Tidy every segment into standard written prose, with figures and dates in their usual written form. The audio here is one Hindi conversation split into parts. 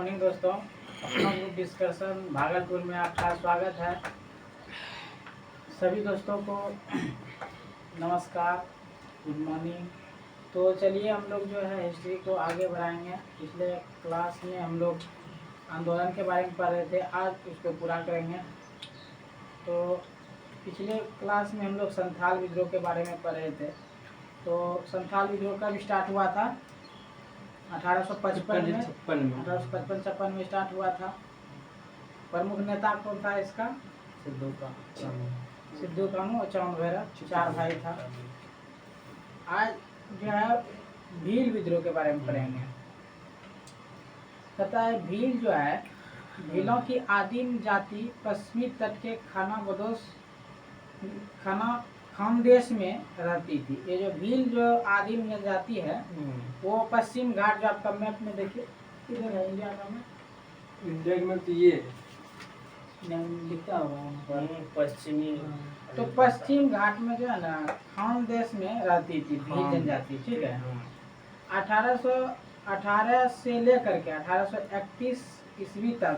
मॉर्निंग दोस्तों, अपना ग्रुप डिस्कशन भागलपुर में आपका स्वागत है। सभी दोस्तों को नमस्कार, गुड मॉर्निंग। तो चलिए हम लोग जो है हिस्ट्री को आगे बढ़ाएंगे। पिछले क्लास में हम लोग आंदोलन के बारे में पढ़ रहे थे, आज उसको पूरा करेंगे। तो पिछले क्लास में हम लोग संथाल विद्रोह के बारे में पढ़ रहे थे। तो संथाल विद्रोह कब स्टार्ट हुआ था? 1855 में 1855 में स्टार्ट हुआ था। प्रमुख नेता कौन था इसका? सिद्धू कानू और चांद भैरव, चार भाई था। आज जो है भील विद्रोह के बारे में पढ़ेंगे। पता है भील जो है, भीलों की आदिम जाति पश्चिमी तट के खानदेश में रहती थी। ये जो भील जो आदिम जाति है वो पश्चिम घाट, जो आपका मैप में देखिए किधर है इंडिया का मैप? इंडिया में तो ये लिखा हुआ पश्चिमी। तो पश्चिम घाट में जो है ना खानदेश में रहती थी भील जनजाति। ठीक है। 1818 से लेकर के 1831 ईस्वी तक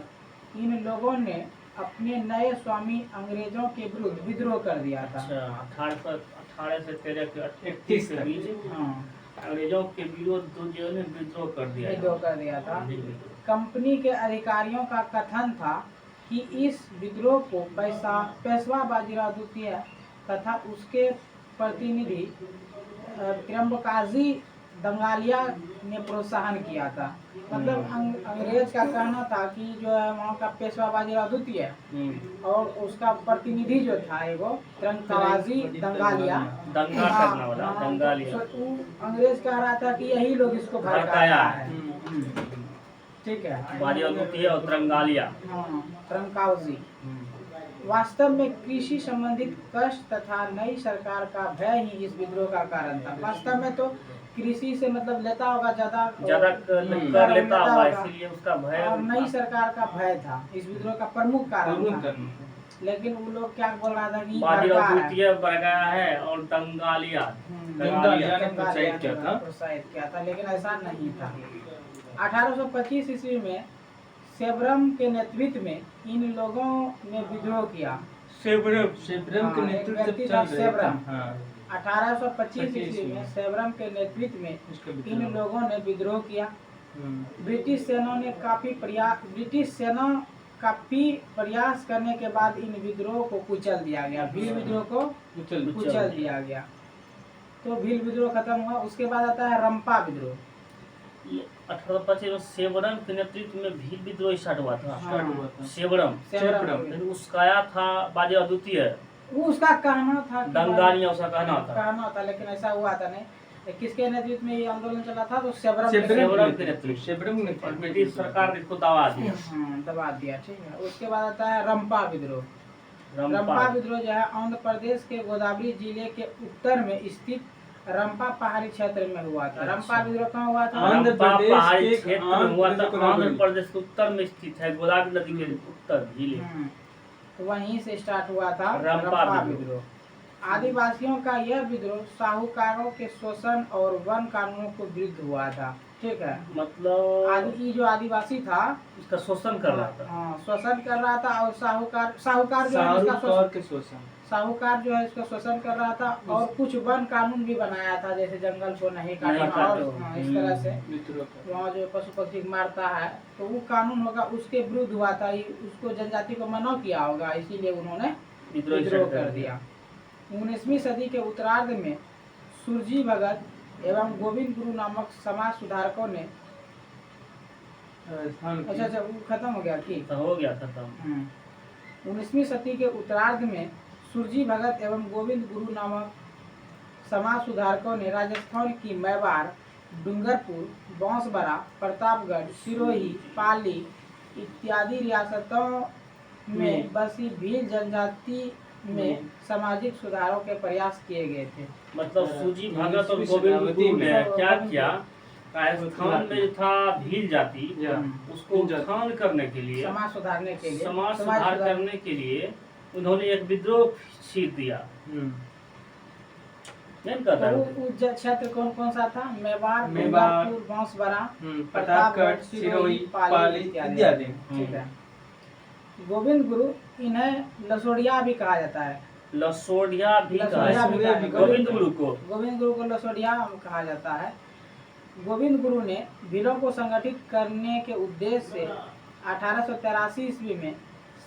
इन लोगों ने अपने नए स्वामी अंग्रेजों के विरुद्ध विद्रोह कर दिया था। 18 से 31 के बीच अंग्रेजों के विरुद्ध विद्रोह कर दिया था। कंपनी के अधिकारियों का कथन था कि इस विद्रोह को पेशवा बाजीराव द्वितीय तथा उसके प्रतिनिधि त्र्यंबकाजी दंगालिया ने प्रोत्साहन किया था। मतलब अंग्रेज का कहना था कि जो है वहाँ का पेशवा बाजीराव द्वितीय और उसका प्रतिनिधि जो था वो त्र्यंबकाजी दंगालिया अंग्रेज कह रहा था कि यही लोग इसको भड़काया है। ठीक है, बाजीराव द्वितीय और त्र्यंबकालिया। त्र्यंबकाजी वास्तव में कृषि संबंधित कष्ट तथा नई सरकार का भय ही इस विद्रोह का कारण था। वास्तव में तो कृषि से मतलब लेता होगा, ज्यादा कर लेता होगा, इसलिए उसका भय और नई सरकार का भय था इस विद्रोह का प्रमुख कारण था। लेकिन वो लोग क्या बोल रहा था कि बाजीराव द्वितीय भड़काया है और दंगालिया ने प्रोत्साहित किया था, लेकिन ऐसा नहीं था। 1825 ईस्वी में सेब्रम के नेतृत्व में इन लोगों ने विद्रोह किया। सेब्रम के नेतृत्व में सेब्रम 1825 ईस्वी में सेब्रम के नेतृत्व में इन लोगों ने विद्रोह किया। ब्रिटिश सेना काफी प्रयास करने के बाद इन विद्रोह को कुचल दिया गया। भील विद्रोह को कुचल दिया गया। तो भील विद्रोह खत्म हुआ। उसके बाद आता है रंपा विद्रोह। 1825 में सेब्रम के नेतृत्व में भील विद्रोह स्टार्ट हुआ था। सेब्रम उसका था बाजीराव द्वितीय, वो उसका कहना था, दंगालिया उसका कहना था, लेकिन ऐसा हुआ था नहीं। किसके नेतृत्व में ये आंदोलन चला था? तो सेब्रम के नेतृत्व। ब्रिटिश सरकार ने इसको दबा दिया। ठीक है। उसके बाद आता है रंपा विद्रोह। रंपा विद्रोह जो है आंध्र प्रदेश के गोदावरी जिले के उत्तर में स्थित रंपा पहाड़ी क्षेत्र में हुआ था। रंपा विद्रोह कहाँ हुआ था? आंध्र प्रदेश के आंध्र प्रदेश के उत्तर में स्थित है, गोदावरी नदी के उत्तर जिले। तो वहीं से स्टार्ट हुआ था रंपा विद्रोह। आदिवासियों का यह विद्रोह साहूकारों के शोषण और वन कानूनों को विरुद्ध हुआ था। ठीक है, मतलब जो आदिवासी था इसका शोषण कर रहा था। शोषण कर रहा था। और साहूकार जो है इसका शोषण कर रहा था। और कुछ वन कानून भी बनाया था, जैसे जंगल को नहीं काटना और इस तरह से वहाँ जो पशु पक्षी मारता है तो वो कानून होगा, उसके विरुद्ध हुआ था। उसको जनजाति को मना किया होगा, इसीलिए उन्होंने विद्रोह कर दिया। 19वीं सदी के उत्तरार्ध में सुरजी भगत एवं गोविंद गुरु नामक समाज सुधारकों ने अच्छा वो खत्म हो गया कि हो गया खत्म। 19वीं सदी के उत्तरार्ध में सुरजी भगत एवं गोविंद गुरु नामक समाज सुधारकों ने राजस्थान की मैवाड़, डूंगरपुर, बांसवाड़ा, प्रतापगढ़, सिरोही, पाली इत्यादि रियासतों में बसी भील जनजाति में सामाजिक सुधारों के प्रयास किए गए थे। मतलब सुरजी भगत और गोविंद गुरु ने क्या किया? राजस्थान में था भील जाति, उसको उत्थान करने के लिए, समाज सुधार करने के लिए उन्होंने एक विद्रोह छीड़ दिया। नहीं कहता तो है वो क्षेत्र कौन कौन सा था? मेवाड़, मेवाड़, डूंगरपुर, बांसवाड़ा, प्रतापगढ़, सिरोही, पाली इत्यादि। ठीक है। गोविंद गुरु, इन्हें लसोड़िया भी कहा जाता है। लसोड़िया भी कहा लसोड़िया भी कहा है है। गोविंद गुरु को। गोविंद गुरु को लसोड़िया कहा जाता है। गोविंद गुरु ने भीलों को संगठित करने के उद्देश्य से 1883 ईस्वी में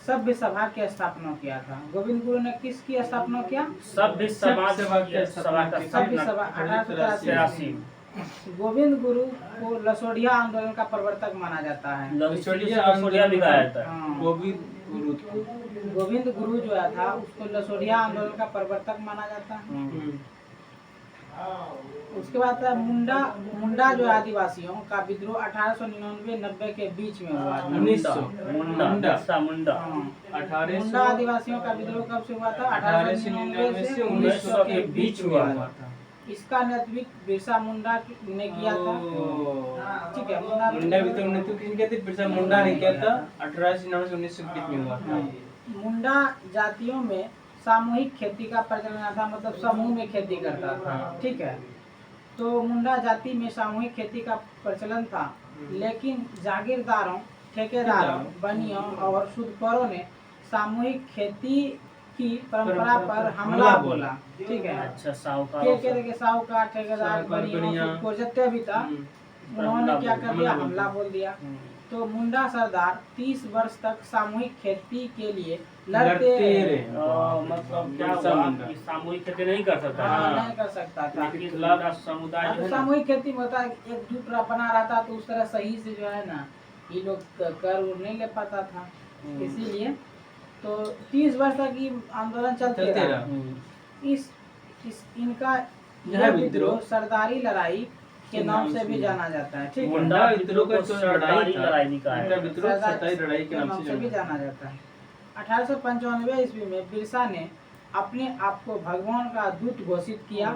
सभ्य सभा की स्थापना किया था। गोविंद गुरु ने किसकी स्थापना किया? सभ्य समाज सभा की सभा का सभ्य स्थापना सभा 1883। 83। गोविंद गुरु को लसोड़िया आंदोलन का प्रवर्तक माना जाता है। लसोड़िया भी कहा जाता है। हाँ। गोविंद गुरु गोविंद गुरु जो था उसको लसोड़िया आंदोलन का प्रवर्तक माना जाता है। उसके बाद था मुंडा जो आदिवासियों का विद्रोह 1899-90 के बीच में हुआ था। 1900 मुंडा मुंडा आदिवासियों का विद्रोह कब से हुआ था? 1899 से 1900 के बीच हुआ था। था। इसका नेतृत्व बिरसा मुंडा ने किया था। ठीक है। मुंडा भी तो नेतृत्व किसने किया था? बिरसा मुंडा ने किया था। 1899 से 1900 के बीच में हुआ था। मुंडा जातियों में सामूहिक खेती का प्रचलन था, मतलब समूह में खेती करता था। ठीक है। तो मुंडा जाति में सामूहिक खेती का प्रचलन था, लेकिन जागीरदारों, ठेकेदारों, बनियों और सूदखोरों ने सामूहिक खेती की परंपरा पर हमला बोला। ठीक है। अच्छा, साहूकार के साहूकार, ठेकेदार, बनियों, सूदखोर जितने भी था, उन्होंने क्या कर दिया? हमला बोल दिया। तो मुंडा सरदार 30 वर्ष तक सामूहिक खेती के लिए लड़ते रहे। मतलब क्या हुआ कि सामूहिक खेती नहीं कर सकता। नहीं कर सकता था। लेकिन पूरा समुदाय जो है ना, सामूहिक खेती में होता है एकजुट बना रहता, तो उस तरह सही से जो है ना ये लोग कर नहीं ले पाता था। इसीलिए तो 30 वर्ष तक ये आंदोलन चलते रहा। इस इनका यह विद्रोह सरदारी लड़ाई के नाम से भी जाना जाता है। ठीक है। मुंडा विद्रोह को सरदारी लड़ाई भी कहा है। विद्रोह सरदारी लड़ाई के नाम से भी जाना जाता है। 1895 ईस्वी में बिरसा ने अपने आप को भगवान का दूत घोषित किया।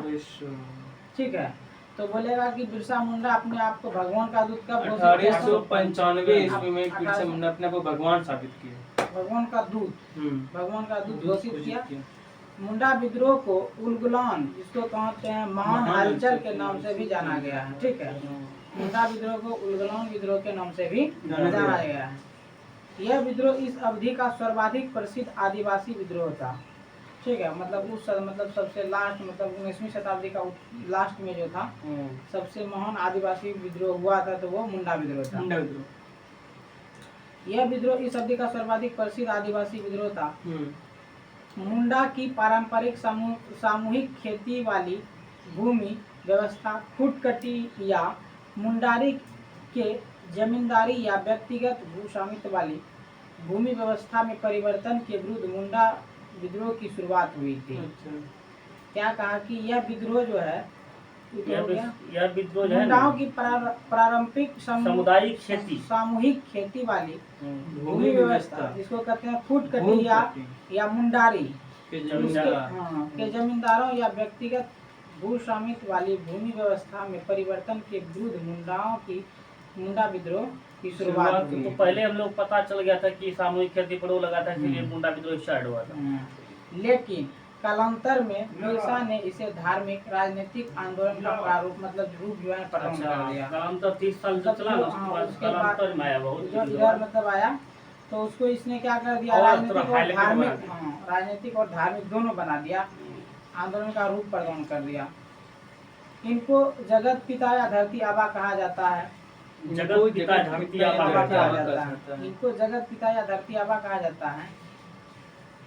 ठीक है। तो बोलेगा कि बिरसा मुंडा अपने आप को भगवान का दूत कब घोषित किया? 1895 ईस्वी में बिरसा मुंडा अपने आप को भगवान साबित किया। भगवान का दूत घोषित किया। मुंडा विद्रोह को उलगुलान, जिसको कहते हैं महान हलचल के नाम से भी जाना गया है। ठीक है। मुंडा विद्रोह को उलगुलान विद्रोह के नाम से भी जाना गया है। यह विद्रोह इस अवधि का सर्वाधिक प्रसिद्ध आदिवासी विद्रोह था। ठीक है। मतलब उस सबसे लास्ट, मतलब 19वीं शताब्दी का लास्ट में जो था सबसे महान आदिवासी विद्रोह हुआ था, तो वो मुंडा विद्रोह था। यह विद्रोह इस अवधि का सर्वाधिक प्रसिद्ध आदिवासी विद्रोह था। मुंडा की पारंपरिक सामूहिक खेती वाली भूमि व्यवस्था, खुटकटी या मुंडारी के जमींदारी या व्यक्तिगत भूस्वामित्व वाली भूमि व्यवस्था में परिवर्तन के विरुद्ध मुंडा विद्रोह की शुरुआत हुई थी। क्या कहा कि यह विद्रोह जो है, यह विद्रोह जो है मुंडाओं की पारंपरिक सामुदायिक खेती, सामूहिक खेती वाली भूमि व्यवस्था, जिसको कहते हैं खुटकटी या मुंडारी के जमींदारों या व्यक्तिगत भूस्वामित्व वाली भूमि व्यवस्था में परिवर्तन के विरुद्ध मुंडा विद्रोह की शुरुआत हुई। तो पहले हम लोग पता चल गया था कि सामूहिक खेती पर लगा था, इसलिए मुंडा विद्रोह स्टार्ट हुआ था। लेकिन कालांतर में बिरसा ने इसे धार्मिक राजनीतिक आंदोलन का प्रारूप, मतलब रूप जो है प्रदान कर दिया। कालांतर 30 साल जो चला ना, उसके बाद कालांतर में आया बहुत जो इधर मतलब आया, तो उसको इसने क्या कर दिया? राजनीतिक और धार्मिक दोनों बना दिया, आंदोलन का रूप प्रदान कर दिया। इनको जगत पिता या धरती आबा कहा जाता है। इनको जगत पिता या धरती आबा कहा जाता है।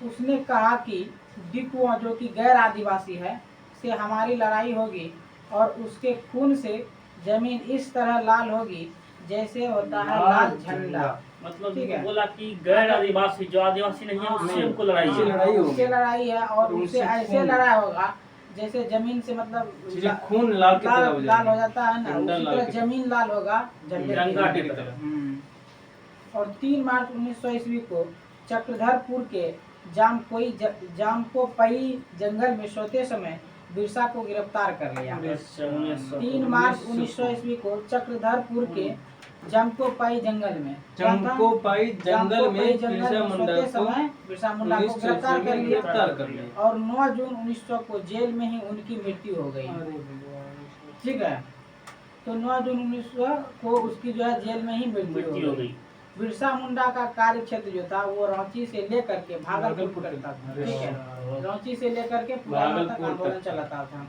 उसने कहा कि डिकुआ, जो कि गैर आदिवासी है, से हमारी लड़ाई होगी और उसके खून से जमीन इस तरह लाल होगी जैसे होता है लाल झंडा। मतलब बोला कि गैर आदिवासी, जो आदिवासी नहीं है, उससे हमको लड़ाई है और उससे ऐसे लड़ाई होगा जैसे जमीन से, मतलब खून लाल हो जाता है ना, उसी तरह जमीन लाल होगा झंडा की तरह। और 3 मार्च 1900 ईस्वी को चक्रधरपुर के जामकोपई जंगल में सोते समय बिरसा को गिरफ्तार कर लिया। 3 मार्च 1900 ईस्वी को चक्रधरपुर के जमकोपाई जंगल में जमकोपाई जंगल में बिरसा मुंडा सोते को समय बिरसा मुंडा को 1900 गिरफ्तार कर में लिया गिरफ्तार कर लिया। और 9 जून 1900 को जेल में ही उनकी मृत्यु हो गई। ठीक है, तो 9 जून 1900 को उसकी जो है जेल में ही मृत्यु हो गई। बिरसा मुंडा का कार्य क्षेत्र जो था वो रांची से लेकर के भागलपुर तक था। ठीक है, रांची से लेकर के पुराना तक आंदोलन चलाता था।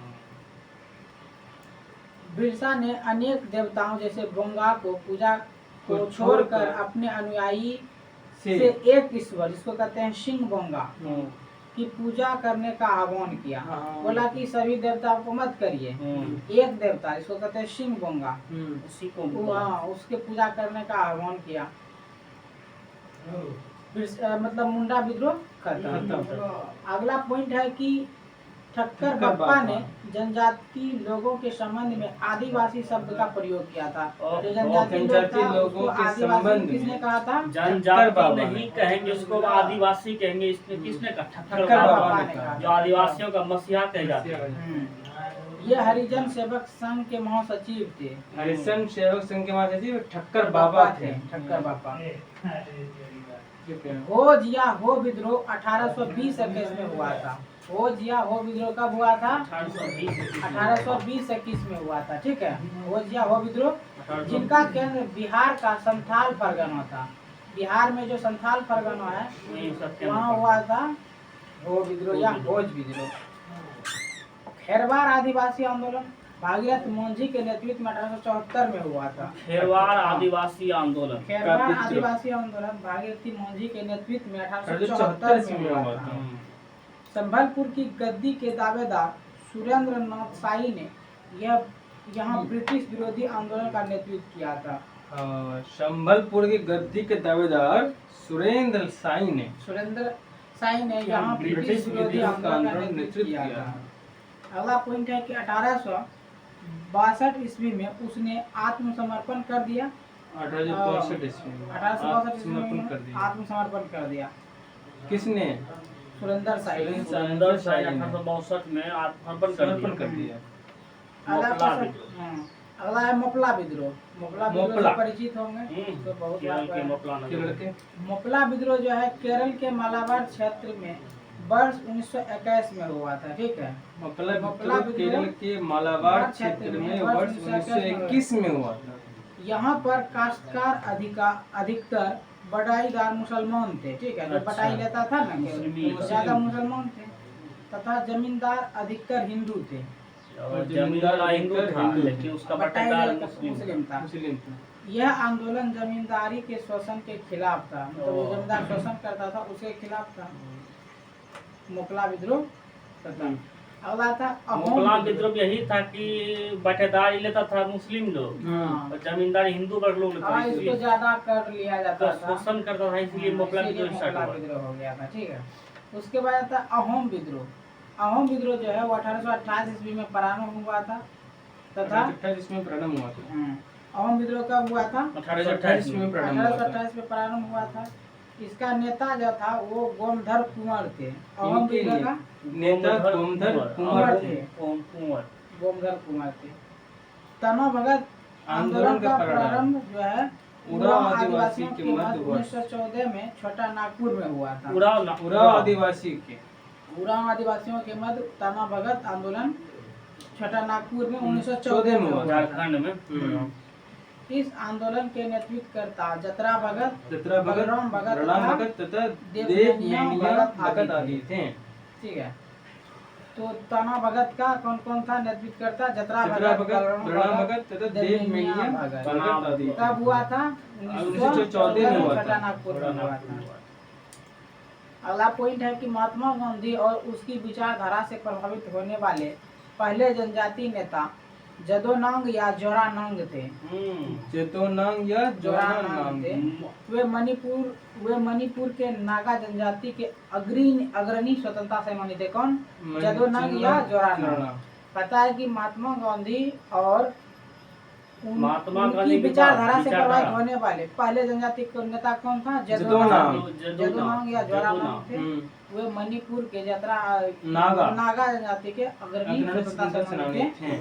बिरसा ने अनेक देवताओं जैसे बोंगा को पूजा को छोड़कर अपने अनुयायी से एक ईश्वर, जिसको कहते हैं सिंह बोंगा, की पूजा करने का आह्वान किया। बोला कि सभी देवताओं को मत करिए, एक देवता जिसको कहते हैं सिंह बोंगा, उसके पूजा करने का आह्वान किया। मतलब मुंडा विद्रोह खत्म। अगला पॉइंट है कि ठक्कर बापा ने जनजाति लोगों के संबंध में आदिवासी शब्द का प्रयोग किया था। जो जनजाति लोगों के आदिवासी किसने कहा था? जनजाति नहीं कहेंगे, उसको आदिवासी कहेंगे। इसने किसने कहा? ठक्कर बाबा ने कहा, जो आदिवासियों का मसीहा कहे जाते हैं। ये हरिजन सेवक संघ के महासचिव थे। हरिजन सेवक संघ के महासचिव ठक्कर बाबा थे। ठक्कर बाबा। हो जिया हो विद्रोह 1820-21 में हुआ था। हो जिया हो विद्रोह कब हुआ था? 1820-21 में हुआ था। ठीक है, हो जिया हो विद्रोह, जिनका केंद्र बिहार का संथाल परगना था। बिहार में जो संथाल परगना है वहाँ हुआ था हो विद्रोह या भोज विद्रोह। खेरवार आदिवासी आंदोलन भागीरथ मोंझी के नेतृत्व में 1874 में हुआ था। खेरवार आदिवासी आंदोलन, खेरवार आदिवासी आंदोलन भागीरथी मोंझी के नेतृत्व में 1874 में हुआ था। संभलपुर की गद्दी के दावेदार सुरेंद्र नाथ साई ने यहाँ ब्रिटिश विरोधी आंदोलन का नेतृत्व किया था। संभलपुर की गद्दी के दावेदार सुरेंद्र साई ने यहाँ ब्रिटिश विरोधी आंदोलन का नेतृत्व किया था। अगला पॉइंट है कि 1862 ईस्वी में उसने आत्मसमर्पण कर दिया। 1862 ईस्वी में आत्मसमर्पण कर दिया। किसने? सुरेंद्र साई। 1862 में आत्मसमर्पण कर दिया। अगला है मोपला विद्रोह। मोपला विद्रोह से परिचित होंगे तो बहुत मोपला विद्रोह जो है केरल के मालाबार क्षेत्र में वर्ष 1921 में हुआ था। ठीक है, मोपला विद्रोह केरल के मालाबार क्षेत्र में वर्ष 1921 में हुआ था। यहाँ पर काश्तकार अधिकतर बटाईदार मुसलमान थे। ठीक है, जो बटाई लेता था ना ज्यादा मुसलमान थे, तथा जमींदार अधिकतर हिंदू थे। जमींदार हिंदू था लेकिन उसका बटाईदार मुस्लिम था। यह आंदोलन जमींदारी के शोषण के खिलाफ था। मतलब जो जमींदार शोषण करता था उसके खिलाफ था मोपला विद्रोह। अगला था मोपला विद्रोह। यही था कि बटेदार लेता था मुस्लिम लोग और जमींदारी हिंदू वर्ग लोग इसको ज्यादा कर लिया जाता था, शोषण करता था, इसलिए मोपला विद्रोह हो गया था। ठीक है, उसके बाद था अहोम विद्रोह। अहोम विद्रोह जो है वो 1828 ईस्वी में प्रारंभ हुआ था तथा 1828 ईस्वी में प्रारंभ हुआ था। अहोम विद्रोह कब हुआ था? 1828 में प्रारंभ हुआ था। 1828 में प्रारंभ हुआ था। इसका नेता जो था वो गोमधर कुंवर थे। अहोम विद्रोह का नेता गोमधर कुंवर थे। गोमधर कुंवर थे। तनो भगत आंदोलन का प्रारंभ जो है उराव आदिवासियों के मध्य 1914 में छोटा नागपुर में हुआ था। उराव आदिवासियों के मध्य तनो भगत आंदोलन छोटा नागपुर में 1914 में हुआ झारखंड में। इस आंदोलन के नेतृत्वकर्ता जतरा भगत, बलराम भगत तथा देवनिया भगत आदि थे। ठीक है, तो तना भगत का कौन कौन था नेतृत्वकर्ता? जतरा भगत, बलराम भगत तथा देवनिया भगत आदि। कब हुआ था? 1914 में हुआ था। नागपुर में हुआ था। अगला पॉइंट है कि महात्मा गांधी और उसकी विचारधारा से प्रभावित होने वाले पहले जनजाति नेता जदोनांग या जोरानांग थे। जदोनांग या जोरानांग थे। वे मणिपुर के नागा जनजाति के अग्रणी स्वतंत्रता सेनानी थे। कौन? जदोनांग या जोरानांग। पता है कि महात्मा गांधी और उनकी विचारधारा से प्रभावित होने वाले पहले जनजाति नेता कौन था? जदोनांग या जोरानांग थे। वे मणिपुर के नागा जनजाति के अग्रणी स्वतंत्रता सेनानी थे।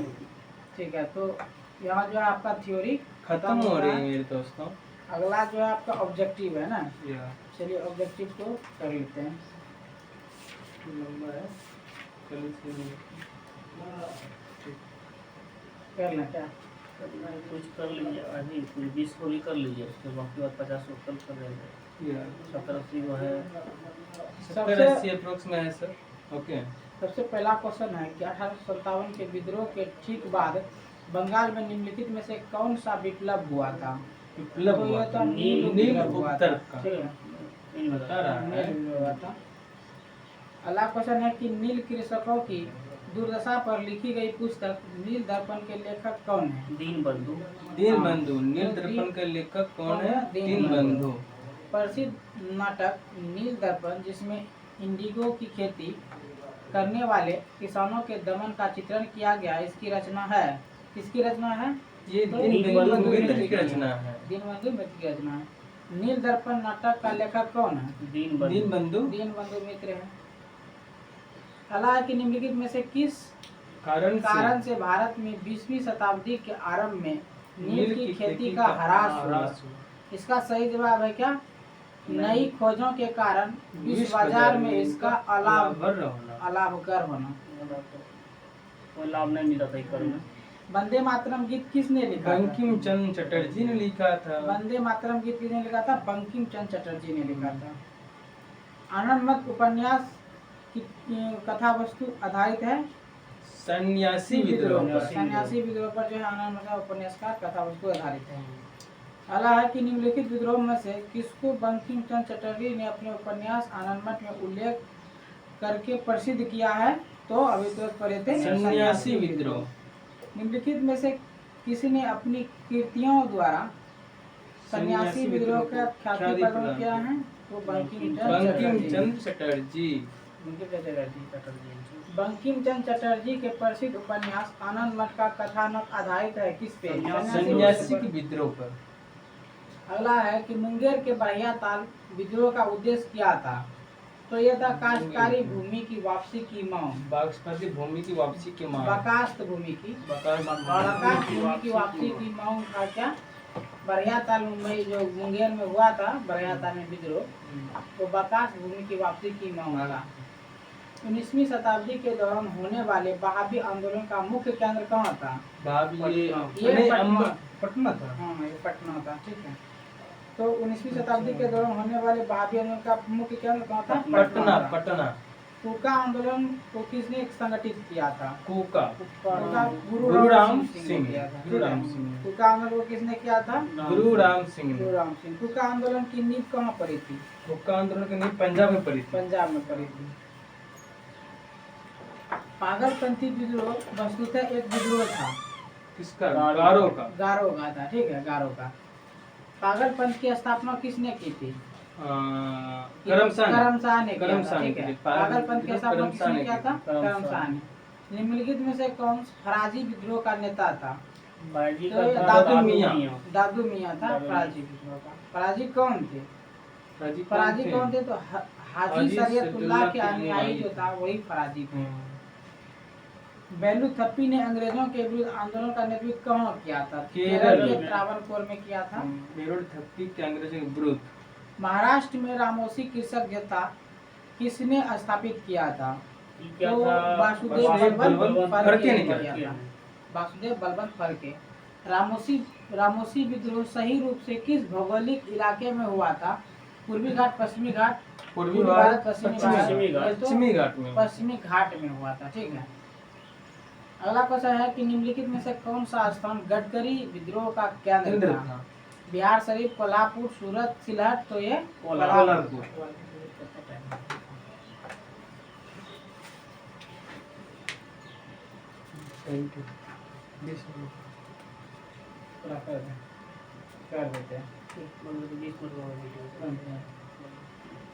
ठीक है, तो यहाँ जो है आपका थ्योरी खत्म हो रही है मेरे दोस्तों। अगला जो है आपका ऑब्जेक्टिव है ना, या चलिए ऑब्जेक्टिव को कर लेते हैं। लंबा है, चलो कर लें क्या? कुछ कर लीजिए, अभी कुछ 20 को भी कर लीजिए, उसके बाकी बाद 50 को कल कर देंगे। या 70-80 वो है। 70-80 अप्रोक्स में है सर। ओके। सबसे पहला क्वेश्चन है कि 1857 के विद्रोह के ठीक बाद बंगाल में निम्नलिखित में से कौन सा विप्लव हुआ था? विप्लव तो हुआ ये तो नील नील विप्लव हुआ था, उत्तर का ठीक है, बता रहा है। नील विप्लव हुआ था। अगला क्वेश्चन है कि नील कृषकों की दुर्दशा पर लिखी गई पुस्तक नील दर्पण के लेखक कौन है? दीनबंधु। दीनबंधु। नील दर्पण का लेखक कौन है? दीनबंधु। प्रसिद्ध नाटक नील दर्पण, जिसमें इंडिगो की खेती करने वाले किसानों के दमन का चित्रण किया गया, इसकी रचना है, किसकी रचना है? ये तो दीनबंधु मित्र की रचना है। दीनबंधु मित्र की रचना है। नील दर्पण नाटक का लेखक कौन है? दीनबंधु दीनबंधु मित्र है। अगला है कि निम्नलिखित में से किस कारण से भारत में 20वीं शताब्दी के आरंभ में नील की खेती का ह्रास हुआ? इसका सही जवाब है क्या? नई खोजों के कारण विश्व बाजार में इसका अलाभकर होना। कोई लाभ नहीं मिला था कर में। वंदे मातरम गीत किसने लिखा था? बंकिम चंद्र चटर्जी ने लिखा था। वंदे मातरम गीत किसने लिखा था? बंकिम चंद्र चटर्जी ने लिखा था। आनंद मठ उपन्यास की कथा वस्तु आधारित है सन्यासी विद्रोह पर। सन्यासी विद्रोह पर जो है आनंद मठ उपन्यास का कथा वस्तु आधारित है। अगला है कि निम्नलिखित विद्रोह में से किसको बंकिम चंद्र चटर्जी ने अपने उपन्यास आनंद मठ में उल्लेख करके प्रसिद्ध किया है? तो अभी तो पढ़े थे सन्यासी विद्रोह। निम्नलिखित में से किसने अपनी कृतियों द्वारा सन्यासी विद्रोह का ख्याति प्रदान किया है? तो बंकिम चंद्र चटर्जी। बंकिम चंद्र चटर्जी के प्रसिद्ध उपन्यास आनंद मठ का कथानक आधारित है किस पे? सन्यासी के विद्रोह पर। अगला है कि मुंगेर के बढ़िया ताल विद्रोह का उद्देश्य क्या था? तो यह था काश्तकारी भूमि की वापसी की मांग। बागस्पति भूमि की वापसी की मांग। बकास्त भूमि की वापसी की मांग था क्या? बढ़िया ताल मुंबई जो मुंगेर में हुआ था, बढ़िया ताल में विद्रोह, तो बकास्त भूमि की वापसी की मांग था। 19वीं शताब्दी के दौरान होने वाले वहाबी आंदोलन का मुख्य केंद्र कहाँ था? ये पटना था। हाँ, ये पटना था, ठीक है। तो 19वीं शताब्दी के दौरान होने वाले वहाबी आंदोलन का मुख्य केंद्र कहाँ था? पटना। कूका आंदोलन को किसने संगठित किया था? कूका गुरु राम सिंह। कूका आंदोलन को किसने किया था? गुरु राम सिंह। कूका आंदोलन की नींव कहाँ पड़ी थी? कूका आंदोलन की नींव पंजाब में पड़ी थी। पंजाब में पड़ी थी। पागलपंथी विद्रोह वस्तुतः एक विद्रोह था। किसका? गारो का था, ठीक है, गारो का। पागलपंथ की स्थापना किसने की थी? करमशाह ने किया था, ठीक है। पागलपंथ की स्थापना किसने किया था? करमशाह ने। निम्नलिखित में से कौन फराजी विद्रोह का नेता था? दादू मियां था फराजी विद्रोह का। फराजी कौन थे? फराजी कौन थे? तो हाजी शरीयतुल्लाह के अनुयायी जो था वही फराजी थे। बेलू थप्पी ने अंग्रेजों के विरुद्ध आंदोलन का नेतृत्व कहाँ किया था? केरल के त्रावणकोर में किया था। बेलू थप्पी के अंग्रेजों के विरुद्ध। महाराष्ट्र में रामोसी कृषक जत्था किसने स्थापित किया था? तो वासुदेव बलवंत फड़के ने किया था। वासुदेव बलवंत फड़के। रामोसी विद्रोह सही रूप से किस भौगोलिक इलाके में हुआ था? पूर्वी घाट, पश्चिमी घाट? पूर्वी भारत, पश्चिमी घाट में हुआ था, ठीक है। अगला क्वेश्चन है कि निम्नलिखित में से कौन सा स्थान गडकरी विद्रोह का केंद्र था? बिहार शरीफ, कोल्हापुर, सूरत, सिलहट? तो ये कोल्हापुर। कर देते हैं।